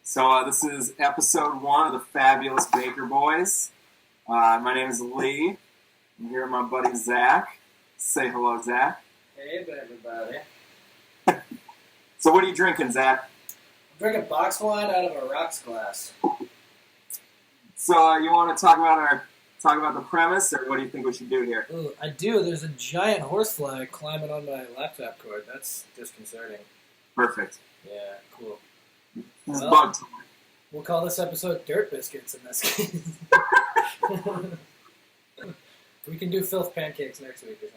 So this is episode 1 of the Fabulous Baker Boys. My name is Lee. I'm here with my buddy Zach. Say hello, Zach. Hey, everybody. So what are you drinking, Zach? I'm drinking box wine out of a rocks glass. So you want to talk about the premise, or what do you think we should do here? Ooh, I do. There's a giant horsefly climbing on my laptop cord. That's disconcerting. Perfect. Yeah, cool. This is Well, bug time. We'll call this episode Dirt Biscuits in this case. We can do filth pancakes next week or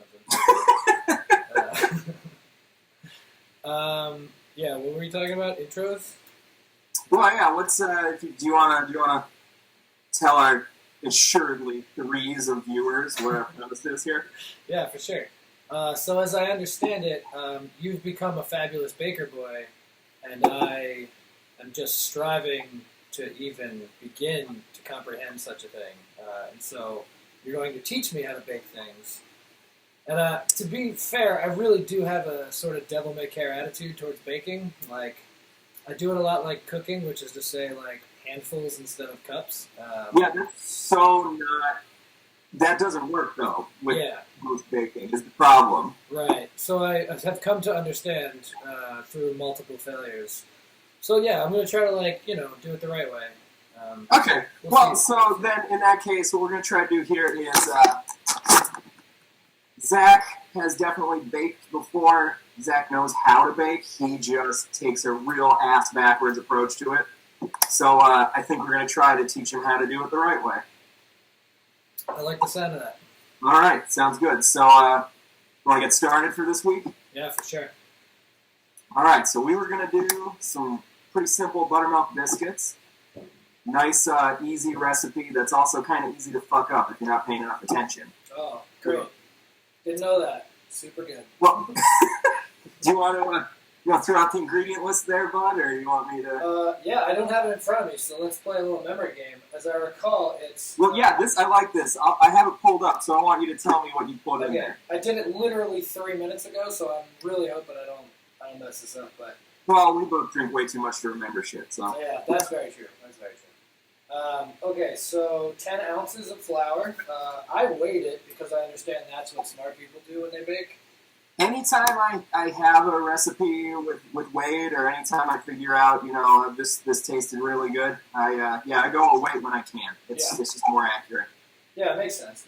something. Yeah, what were you talking about? Intros? Well, yeah. Let's. Do you wanna tell our assuredly threes of viewers what our premise is here? Yeah, for sure. So as I understand it, you've become a fabulous baker boy, and I am just striving to even begin to comprehend such a thing. And so you're going to teach me how to bake things. And to be fair, I really do have a sort of devil-may-care attitude towards baking. Like, I do it a lot like cooking, which is to say, like, handfuls instead of cups. Yeah, that's so not... That doesn't work, though, with most baking, is the problem. Right. So I have come to understand through multiple failures. So yeah, I'm going to try to, do it the right way. Okay. Well, so then in that case, what we're going to try to do here is Zach has definitely baked before. Zach knows how to bake. He just takes a real ass-backwards approach to it. So I think we're going to try to teach him how to do it the right way. I like the sound of that. All right. Sounds good. So want to get started for this week? Yeah, for sure. All right. So we were going to do some pretty simple buttermilk biscuits. Nice, easy recipe that's also kind of easy to fuck up if you're not paying enough attention. Oh, great. Didn't know that. Super good. Well, do you want to throw out the ingredient list there, bud, or you want me to? Yeah, I don't have it in front of me, so let's play a little memory game. As I recall, it's... Well, yeah, I like this. I have it pulled up, so I want you to tell me what you put in there. I did it literally 3 minutes ago, so I'm really hoping I don't mess this up, but... Well, we both drink way too much to remember shit, so... Yeah, that's very true. Okay, so 10 ounces of flour. I weighed it because I understand that's what smart people do when they bake. Anytime I have a recipe with weight, or anytime I figure out, this tasted really good, I go with weight when I can. It's just more accurate. Yeah, makes sense.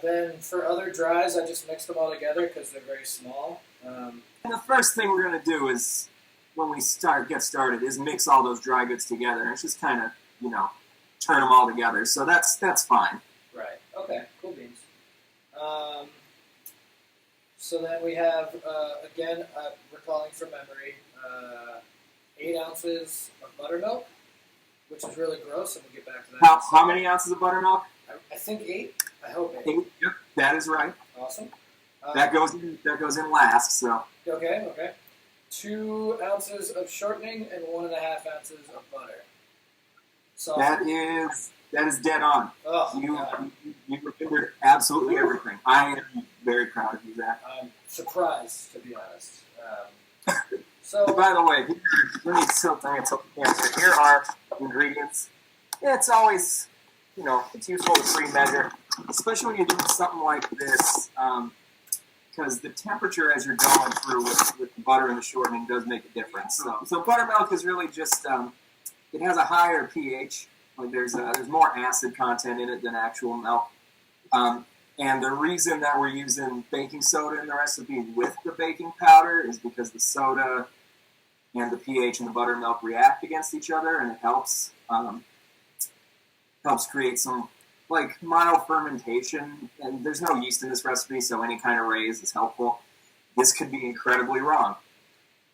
Then for other dries, I just mix them all together because they're very small. And the first thing we're going to do is, when we get started, is mix all those dry goods together. And it's just kind of, turn them all together. So that's fine. Right. Okay. Cool beans. So then we have, again, recalling from memory, 8 ounces of buttermilk, which is really gross, and we'll get back to that. How many ounces of buttermilk? I think 8. I hope 8. Yep, that is right. Awesome. That goes in last. So. Okay. 2 ounces of shortening and 1.5 ounces of butter. So that is dead on. Oh, you remembered absolutely everything. I am very proud of you, Zach. I'm surprised, to be honest. By the way, let me tell the answer. Here are ingredients. Yeah, it's always, it's useful to pre-measure, especially when you're doing something like this. Because the temperature as you're going through with the butter and the shortening does make a difference. So buttermilk is really just, it has a higher pH. Like there's more acid content in it than actual milk. And the reason that we're using baking soda in the recipe with the baking powder is because the soda and the pH in the buttermilk react against each other, and it helps create some mild fermentation, and there's no yeast in this recipe, so any kind of raise is helpful. This could be incredibly wrong.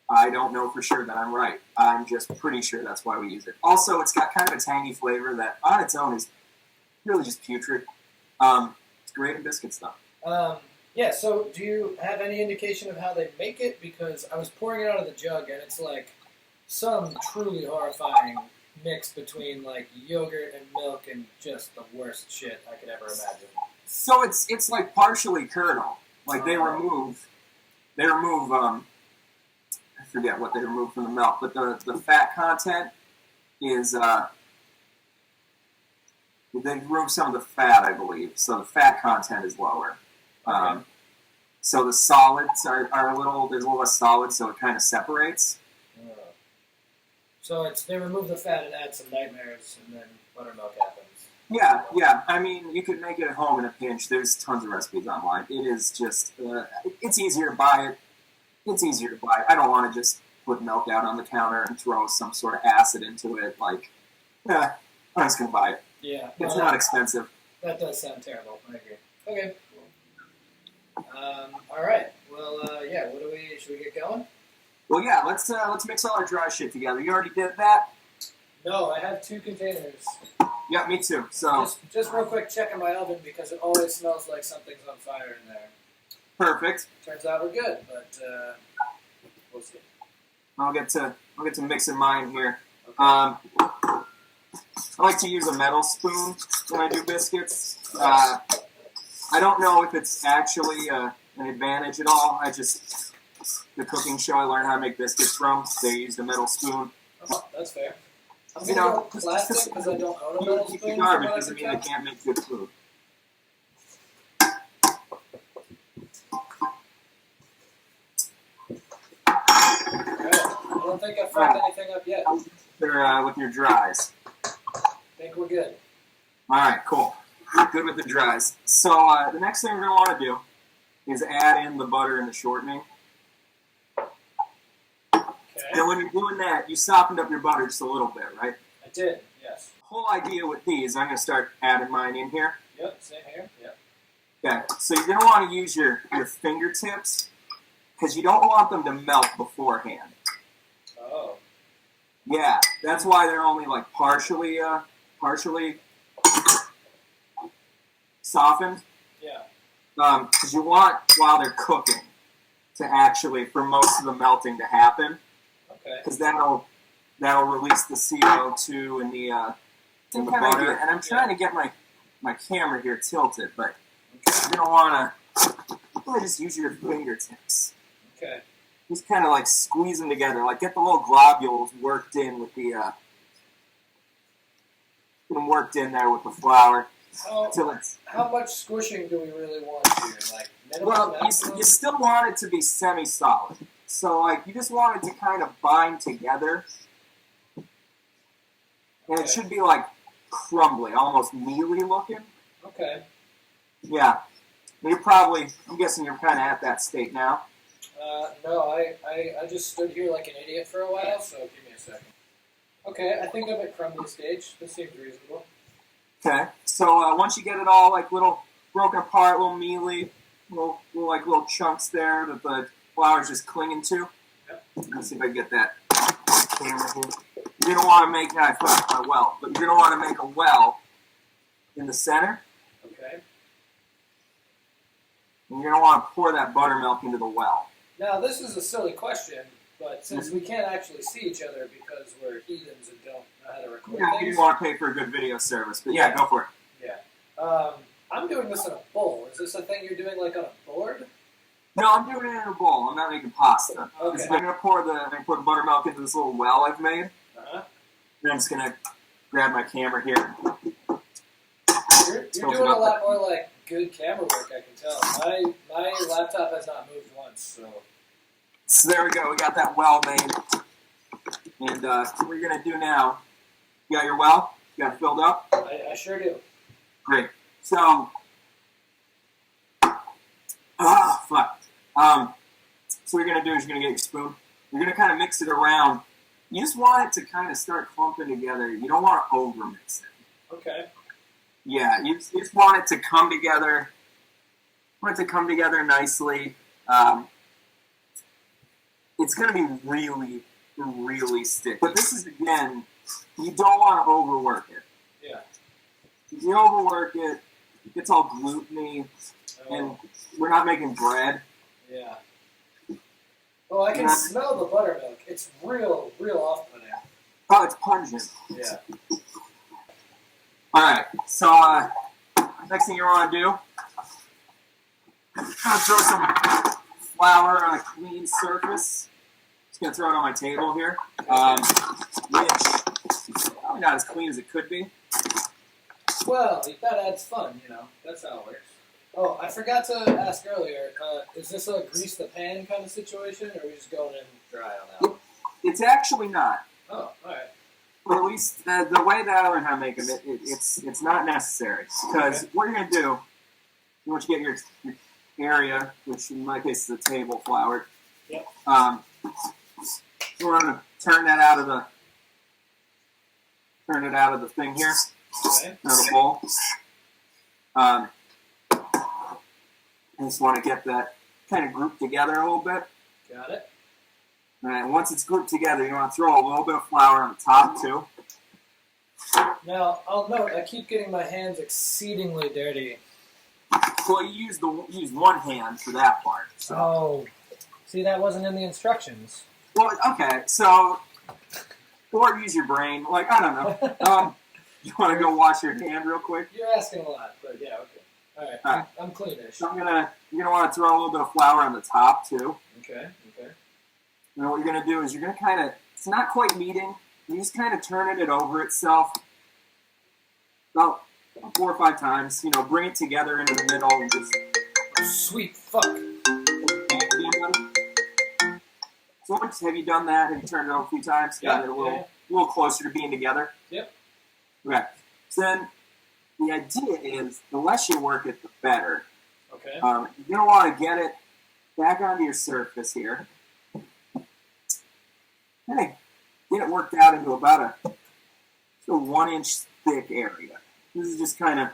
I don't know for sure that I'm right. I'm just pretty sure that's why we use it. Also, it's got kind of a tangy flavor that on its own is really just putrid. It's great in biscuit stuff. Yeah, so do you have any indication of how they make it? Because I was pouring it out of the jug, and it's like some truly horrifying mix between yogurt and milk and just the worst shit I could ever imagine. So it's partially curdle. They remove I forget what they remove from the milk, but the fat content is they remove some of the fat, I believe. So the fat content is lower. Okay. So the solids are a little, there's a little less solid, so it kind of separates. So they remove the fat and add some nightmares, and then buttermilk happens. Yeah. I mean, you could make it at home in a pinch. There's tons of recipes online. It is just, it's easier to buy it. It's easier to buy. I don't want to just put milk out on the counter and throw some sort of acid into it. Like, I'm just going to buy it. Yeah. It's not expensive. That does sound terrible. I agree. Okay. All right. Well, yeah. Should we get going? Well, yeah. Let's mix all our dry shit together. You already did that? No, I have 2 containers. Yeah, me too. So just real quick, checking my oven because it always smells like something's on fire in there. perfect. Turns out we're good, but we'll see. I'll get to mixing mine here. Okay. I like to use a metal spoon when I do biscuits. I don't know if it's actually an advantage at all. The cooking show I learned how to make biscuits from, they used a metal spoon. Oh, that's fair. I'm going to go plastic because I don't own a metal spoon. Garbage doesn't mean they can't make good food. I don't think I've fucked anything up yet. With your dries. I think we're good. Alright, cool. Good with the dries. So the next thing we're going to want to do is add in the butter and the shortening. Okay. And when you're doing that, you softened up your butter just a little bit, right? I did, yes. The whole idea with these, I'm going to start adding mine in here. Yep, same here. Yep. Okay, so you're going to want to use your fingertips because you don't want them to melt beforehand. Oh. Yeah, that's why they're only like partially softened. Yeah. Because you want, while they're cooking, to actually, for most of the melting to happen. Okay. Because that'll release the CO2 and the butter. And I'm trying to get my camera here tilted, but you're going to want to really just use your fingertips. Okay. Just kind of like squeeze them together, like get the little globules worked in with the there with the flour. How much squishing do we really want here? Like minimum, Well, maximum? you still want it to be semi-solid. So like you just want it to kind of bind together, and it should be like crumbly, almost mealy looking. Okay. Yeah, I'm guessing you're kind of at that state now. No, I just stood here like an idiot for a while, so give me a second. Okay, I think I'm at crumbly stage. This seems reasonable. Okay, so once you get it all like little broken apart, little mealy, little chunks there that the flour's just clinging to. Yep. Let's see if I can get that camera here. You're gonna want to make I fucked my well, but you're gonna want to make a well in the center. Okay. And you're gonna want to pour that buttermilk into the well. Now this is a silly question, but since we can't actually see each other because we're heathens and don't know how to record Yeah, you things. didn't want to pay for a good video service, but yeah, go for it. Yeah. I'm doing this in a bowl. Is this a thing you're doing like on a board? No, I'm doing it in a bowl. I'm not making pasta. Okay. I'm gonna pour the buttermilk into this little well I've made. Uh-huh. And I'm just gonna grab my camera here. You're doing a lot more like good camera work, I can tell. My laptop has not moved once, so. So there we go. We got that well made. And what we're gonna do now? You got your well? You got it filled up? I sure do. Great. So, fuck. So what you're gonna do is you're gonna get your spoon. You're gonna kind of mix it around. You just want it to kind of start clumping together. You don't want to over mix it. Okay. Yeah, you just want it to come together. Want it to come together nicely. It's gonna be really, really sticky. But this is again, you don't want to overwork it. Yeah. If you overwork it, it gets all gluteny, and we're not making bread. Yeah. Well, I can smell the buttermilk. It's real off-putting. Oh, it's pungent. Yeah. All right. So next thing you want to do, throw some flour on a clean surface. Just gonna throw it on my table here, which probably not as clean as it could be. Well, that adds fun, you know. That's how it works. Oh, I forgot to ask earlier. Is this a grease the pan kind of situation, or are we just going in dry on that one? It's actually not. Oh, all right. Or at least the way that I learned how to make them, it's not necessary. Because what you're going to do, once you get your area, which in my case is a table floured, yep. We're going to turn it out of the thing here, Okay. out of the bowl. I just want to get that kind of grouped together a little bit. Got it. And once it's grouped together, you want to throw a little bit of flour on the top too. Now, I'll note, I keep getting my hands exceedingly dirty. Well, you use one hand for that part. So. Oh, see, that wasn't in the instructions. Well, okay, so, or use your brain. Like, I don't know. You want to go wash your hand real quick? You're asking a lot, but yeah, okay. All right. I'm cleanish. So you're gonna want to throw a little bit of flour on the top too. Okay. And what you're gonna do is you're gonna kind of, it's not quite meeting. You're just kind of turning it over itself about 4 or 5 times. You know, bring it together into the middle and just. Sweet fuck. So have you done that? Have you turned it over a few times? Yeah. Got it a little closer to being together. Yep. Okay. So then the idea is the less you work it, the better. Okay. You're gonna want to get it back onto your surface here. Kind of get it worked out into about a 1-inch thick area. This is just kind of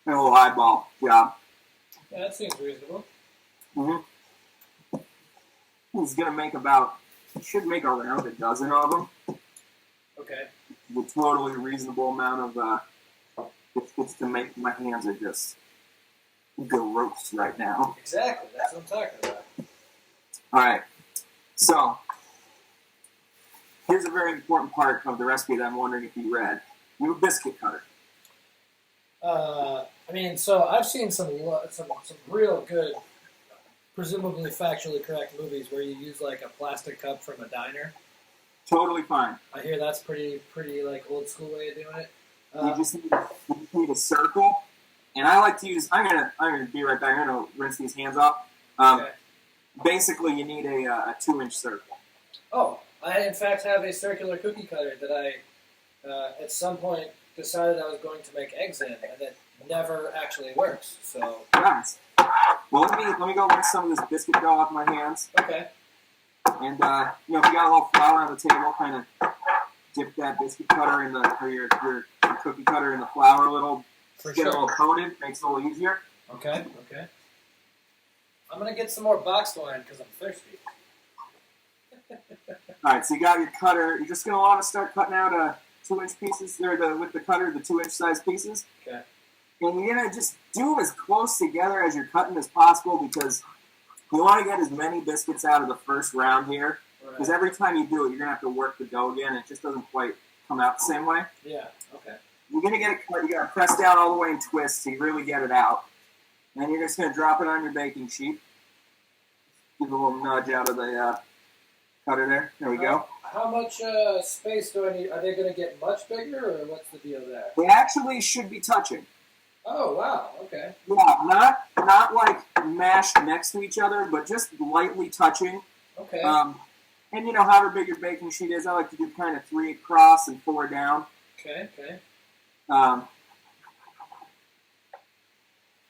a little eyeball job. Yeah, that seems reasonable. Mm-hmm. He's gonna make should make around a dozen of them. Okay. A totally reasonable amount of biscuits to make. My hands are just gross right now. Exactly, that's what I'm talking about. All right, so here's a very important part of the recipe that I'm wondering if you read. You have a biscuit cutter. I mean, so I've seen some real good, presumably factually correct movies where you use like a plastic cup from a diner. Totally fine. I hear that's pretty like old school way of doing it. You just need a circle, and I like to use. I'm gonna be right back. I'm gonna rinse these hands off. Okay. Basically, you need a 2-inch circle. Oh, I in fact have a circular cookie cutter that I at some point decided I was going to make eggs in, and it never actually works. So nice. Well, let me go rinse some of this biscuit dough off my hands. Okay. And if you got a little flour on the table, kind of dip that biscuit cutter in your cookie cutter in the flour a little. Get it a little coated, makes it a little easier. Okay. I'm gonna get some more boxed wine because I'm thirsty. All right, so you got your cutter. You're just gonna want to start cutting out 2-inch pieces, with the cutter, the 2-inch size pieces. Okay. And you're gonna just do them as close together as you're cutting as possible because you want to get as many biscuits out of the first round here. Because every time you do it, you're gonna have to work the dough again. It just doesn't quite come out the same way. Yeah. Okay. You're gonna get it cut. You gotta press down all the way and twist so you really get it out. And then you're just gonna drop it on your baking sheet. Give a little nudge out of the cutter there. There we go. How much space do I need? Are they going to get much bigger, or what's the deal there? They actually should be touching. Oh, wow. Okay. Yeah, not like mashed next to each other, but just lightly touching. Okay. And however big your baking sheet is, I like to do kind of 3 across and 4 down. Okay. But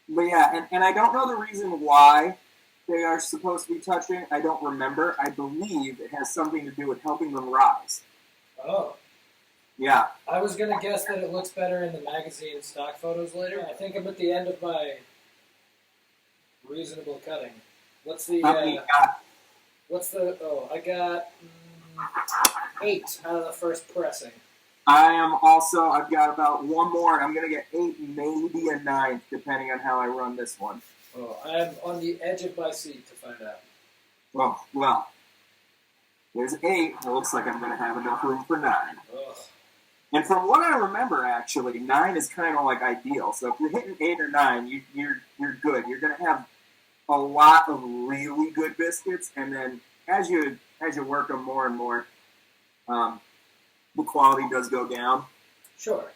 yeah, and I don't know the reason why they are supposed to be touching. I don't remember. I believe it has something to do with helping them rise. Oh. Yeah. I was going to guess that it looks better in the magazine stock photos later. I think I'm at the end of my reasonable cutting. What's the... I got 8 out of the first pressing. I've got about 1 more. I'm going to get 8, maybe a 9th, depending on how I run this one. Oh, I'm on the edge of my seat to find out. Well, there's 8. It looks like I'm going to have enough room for 9. Ugh. And from what I remember, actually, 9 is kind of like ideal. So if you're hitting 8 or 9, you're good. You're going to have a lot of really good biscuits, and then as you as you work them more and more, the quality does go down. Sure.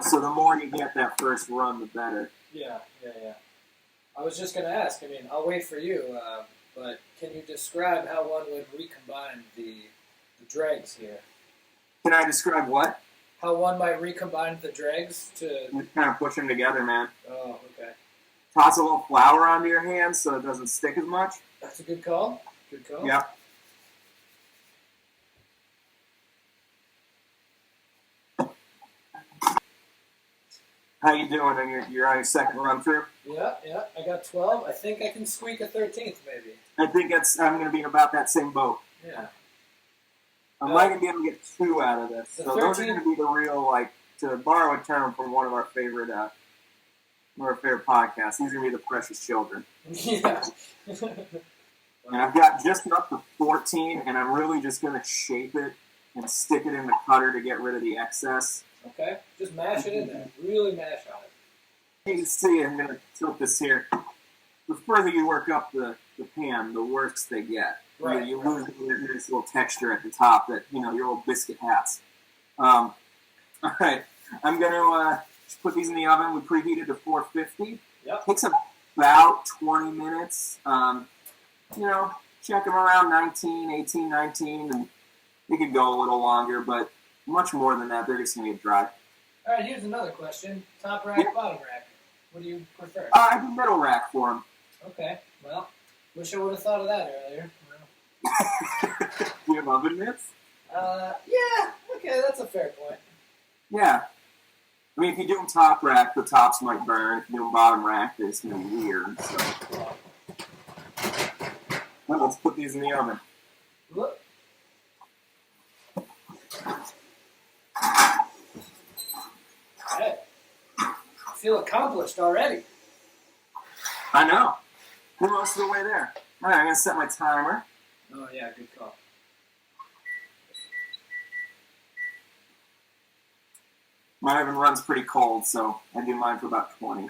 So the more you get that first run, the better. Yeah. I was just going to ask. I mean, I'll wait for you, but can you describe how one would recombine the dregs here? Can I describe what? How one might recombine the dregs to... You kind of push them together, man. Oh, okay. Toss a little flour onto your hands so it doesn't stick as much. That's a good call. Good call. Yep. How you doing? And you're on your second run through? Yeah. I got 12. I think I can squeak a 13th, maybe. I think I'm going to be in about that same boat. Yeah. I'm not going to be able to get 2 out of this. So those are going to be the real, like, to borrow a term from one of our favorite podcasts, these are going to be the precious children. Yeah. And I've got just up to 14, and I'm really just going to shape it and stick it in the cutter to get rid of the excess. Okay. Just mash it in there. Really mash on it. You can see, I'm going to tilt this here. The further you work up the pan, the worse they get. Right. You lose this little texture at the top that, your little biscuit hats. All right. I'm going to put these in the oven. We preheated to 450. Yep. Takes about 20 minutes. Check them around 18, 19, and they could go a little longer, but much more than that, they're just going to get dry. All right, here's another question. Top rack, bottom rack. What do you prefer? I do middle rack for them. Okay, well, wish I would have thought of that earlier. Do you have oven mitts? Yeah, okay, that's a fair point. Yeah. I mean, if you do them top rack, the tops might burn. If you do them bottom rack, it's going to be weird. So. Well, let's put these in the oven. Look. Hey, I feel accomplished already. I know. We're most of the way there. All right, I'm going to set my timer. Oh, yeah, good call. My oven runs pretty cold, so I do mine for about 20.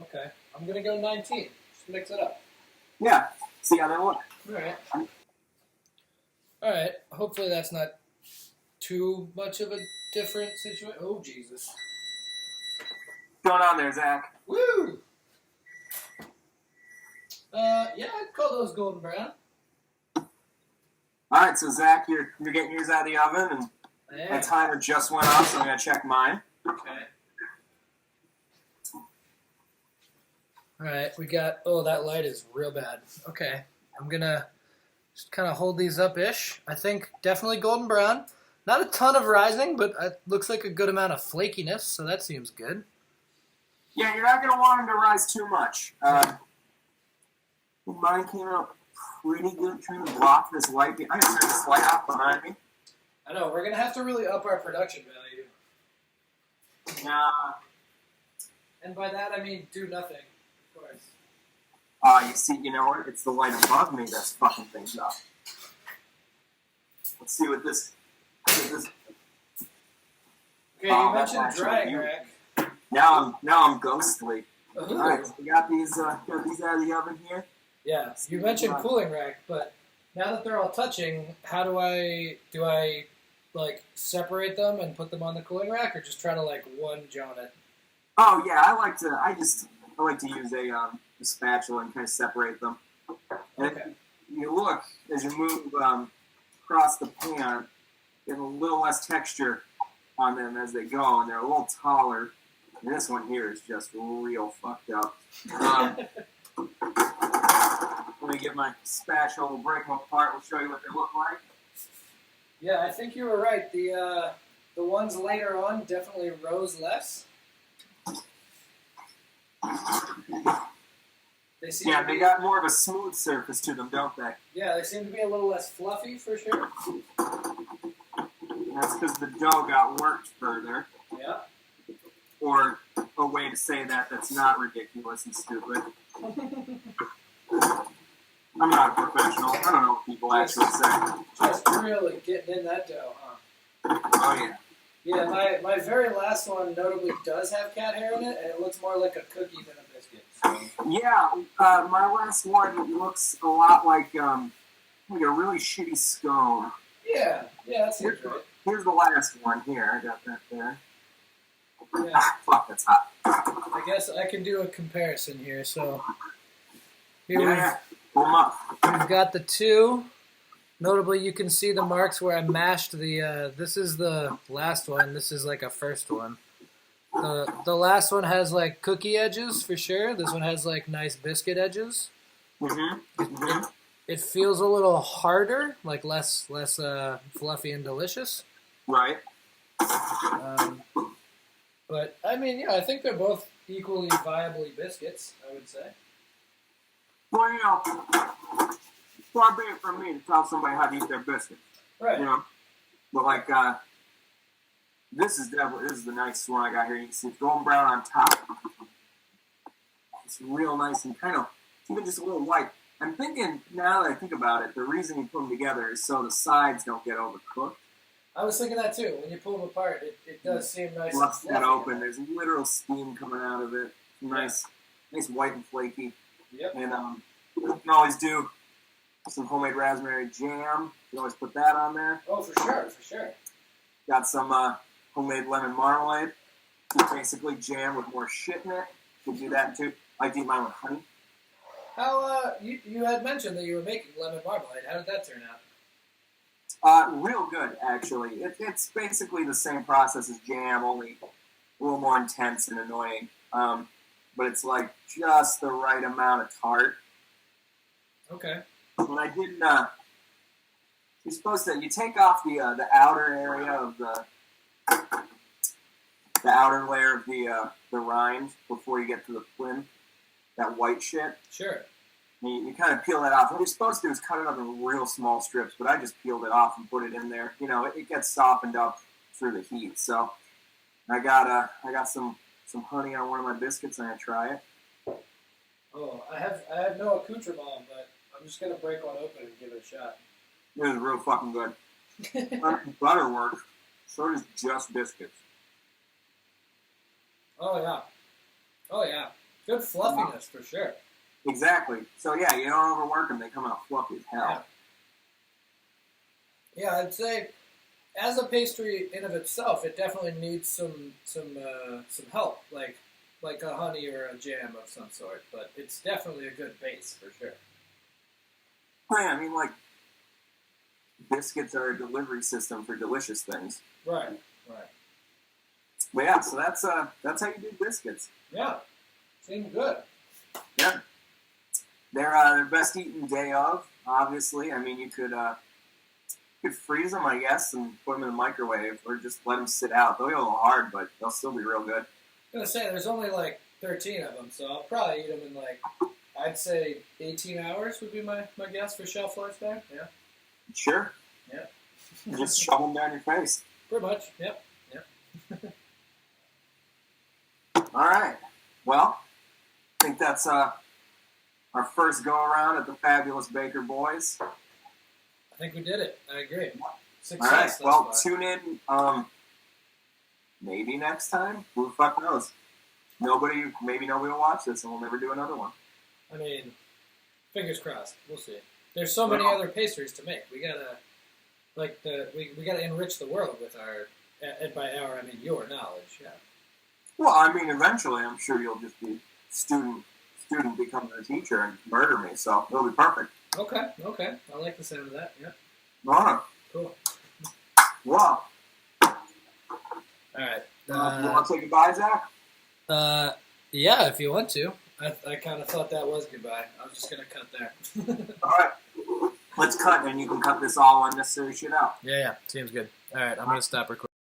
Okay, I'm going to go 19. Just mix it up. Yeah, see how they look. All right, hopefully that's not too much of a different situation. Oh, Jesus. What's going on there, Zach? Woo! Yeah, I'd call those golden brown. All right, so Zach, you're getting yours out of the oven, and my timer just went off, so I'm going to check mine. Okay. All right, we got... Oh, that light is real bad. Okay, I'm going to just kind of hold these up-ish. I think definitely golden brown. Not a ton of rising, but it looks like a good amount of flakiness, so that seems good. Yeah, you're not going to want them to rise too much. Mine came out pretty good trying to block this light. I'm going to turn this light off behind me. I know, we're going to have to really up our production value. Nah. And by that, I mean do nothing, of course. You know what? It's the light above me that's fucking things up. Let's see what this... Okay, you mentioned drying rack. Now I'm ghostly. Ooh. All right, so we got these out of the oven here. Yeah, you mentioned cooling rack, but now that they're all touching, how do I like separate them and put them on the cooling rack, or just try to like one John it? Oh yeah, I like to use a spatula and kind of separate them. And Okay. if you look as you move across the pan, you have a little less texture on them as they go, and they're a little taller. And this one here is just real fucked up. Let me get my spatula, we'll break them apart, we'll show you what they look like. Yeah, I think you were right. The ones later on definitely rose less. They got more of a smooth surface to them, don't they? Yeah, they seem to be a little less fluffy for sure. That's because the dough got worked further. Yeah. Or a way to say that's not ridiculous and stupid. I'm not a professional. I don't know what people actually say. Just really getting in that dough, huh? Oh, yeah. Yeah, my very last one notably does have cat hair in it, and it looks more like a cookie than a biscuit. So. Yeah, my last one looks a lot like, like a really shitty scone. Yeah, that seems right. Here's the last one here. I got that there. Yeah. Fuck, that's hot. I guess I can do a comparison here. So here Pull them up. we've got the two. Notably, you can see the marks where I mashed the. This is the last one. This is like a first one. The last one has like cookie edges for sure. This one has like nice biscuit edges. Mm-hmm. It feels a little harder, like less fluffy and delicious. Right. But I mean, yeah, I think they're both equally viably biscuits, I would say. Well, you know, far be it from me to tell somebody how to eat their biscuits. Right. You know, but like this is the nicest one I got here. You can see it's golden brown on top. It's real nice and kind of even just a little white. I'm thinking now that I think about it, the reason you put them together is so the sides don't get overcooked. I was thinking that too. When you pull them apart, it does seem nice. Once that open, there's literal steam coming out of it. Nice white and flaky. Yep. And you can always do some homemade raspberry jam. You can always put that on there. Oh, for sure. Got some homemade lemon marmalade. It's basically jam with more shit in it. You can do that too. I like to eat mine with honey. How you had mentioned that you were making lemon marmalade. How did that turn out? Real good, actually. It's basically the same process as jam, only a little more intense and annoying. But it's like just the right amount of tart. Okay. When I did, you're supposed to, you take off the outer area of the outer layer of the rind before you get to the plim, that white shit. Sure. You kind of peel that off. What you're supposed to do is cut it up in real small strips, but I just peeled it off and put it in there. You know, it gets softened up through the heat. So I got some honey on one of my biscuits, and I try it. Oh, I have no accoutrement, but I'm just gonna break one open and give it a shot. It was real fucking good. Butter works. So does just biscuits. Oh yeah. Good fluffiness for sure. Exactly. So yeah, you don't overwork them; they come out fluffy as hell. Yeah, I'd say as a pastry in of itself, it definitely needs some help, like a honey or a jam of some sort. But it's definitely a good base for sure. Yeah, I mean, like biscuits are a delivery system for delicious things. Right. But yeah, so that's how you do biscuits. Yeah, seems good. Yeah. They're best eaten day of, obviously. I mean, you could freeze them, I guess, and put them in the microwave, or just let them sit out. They'll be a little hard, but they'll still be real good. I was gonna say there's only like 13 of them, so I'll probably eat them in like I'd say 18 hours would be my guess for shelf life there. Yeah. Sure. Yeah. Just shove them down your face. Pretty much. Yep. All right. Well, I think that's our first go around at the Fabulous Baker Boys. I think we did it. I agree. All right. Success. Well, tune in. Maybe next time. Who the fuck knows? Maybe nobody will watch this, and we'll never do another one. I mean, fingers crossed. We'll see. There's so many other pastries to make. We gotta we gotta enrich the world with our, and by our I mean your knowledge. Yeah. Well, I mean, eventually, I'm sure you'll just be student becoming a teacher and murder me, so it'll be perfect. Okay. I like the sound of that. Yeah. All right. Cool. Well. All right. You want to say goodbye, Zach? Yeah, if you want to. I kind of thought that was goodbye. I was just gonna cut there. All right. Let's cut, and you can cut this all unnecessary shit out. Yeah. Seems good. All right, I'm gonna stop recording.